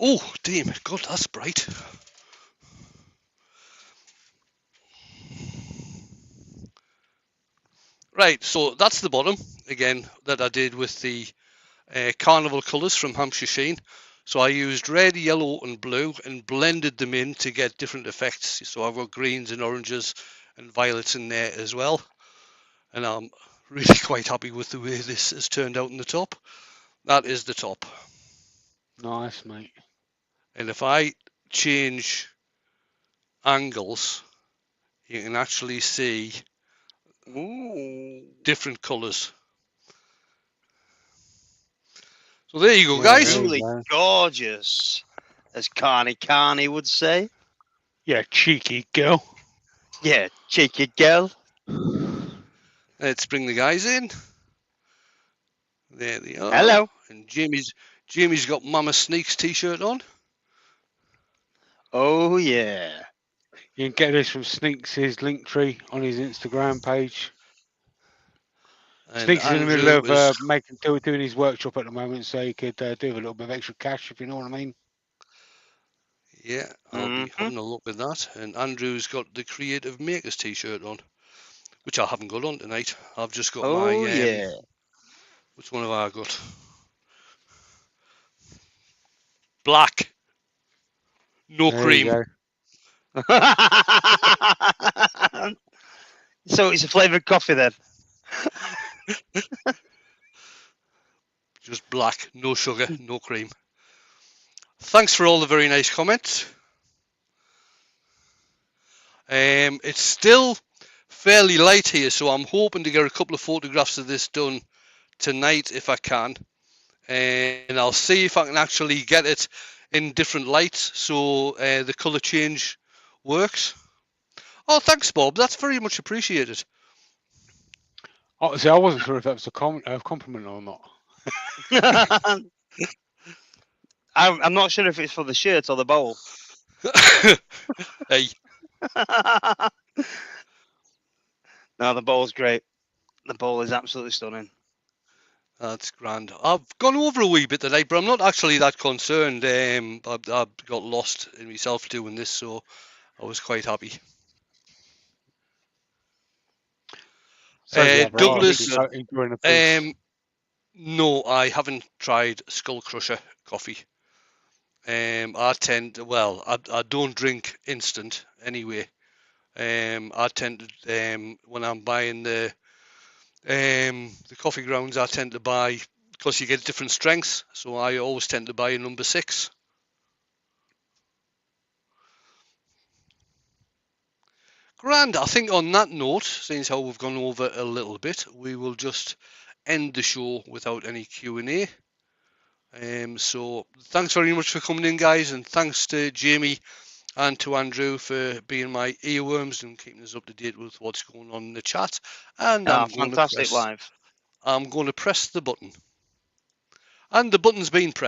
Oh, damn, God, that's bright. Right, so that's the bottom, again, that I did with the carnival colours from Hampshire Sheen. So I used red, yellow and blue and blended them in to get different effects. So I've got greens and oranges and violets in there as well. And I'm really quite happy with the way this has turned out in the top. That is the top. Nice, mate. And if I change angles, you can actually see different colours. So there you go, Yeah, guys. there you Truly go. gorgeous, as Carney would say. Yeah, cheeky girl. Yeah, cheeky girl. Let's bring the guys in. There they are. Hello. And Jamie's got Mama Sneaks t-shirt on. Oh yeah. You can get this from Sneaks' Linktree on his Instagram page. And Sneaks is in the middle Andrew of is doing his workshop at the moment, so he could do with a little bit of extra cash, if you know what I mean. yeah, I'll be having a look at that. And Andrew's got the Creative Makers t-shirt on, which I haven't got on tonight. I've just got my yeah. which one have I got? Black. No There cream. you So it's a flavoured coffee then. Just black, no sugar, no cream. Thanks for all the very nice comments. It's still fairly light here, so I'm hoping to get a couple of photographs of this done tonight if I can. And I'll see if I can actually get it in different lights so the colour change works. Oh, thanks, Bob. That's very much appreciated. Oh, see, I wasn't sure if that was a compliment or not. I'm not sure if it's for the shirt or the bowl. Hey. No, the bowl's great. The bowl is absolutely stunning. That's grand. I've gone over a wee bit tonight, but I'm not actually that concerned. I've got lost in myself doing this, so I was quite happy. So Douglas, enjoying the piece. no, I haven't tried Skull Crusher coffee. I don't drink instant anyway. I tend to, when I'm buying the coffee grounds, I tend to buy, because you get different strengths, so I always tend to buy a number 6. Grand. I think on that note, since how we've gone over a little bit, we will just end the show without any Q&A. So thanks very much for coming in, guys, and thanks to Jamie and to Andrew for being my earworms and keeping us up to date with what's going on in the chat. And Fantastic live. I'm going to press the button. And the button's been pressed.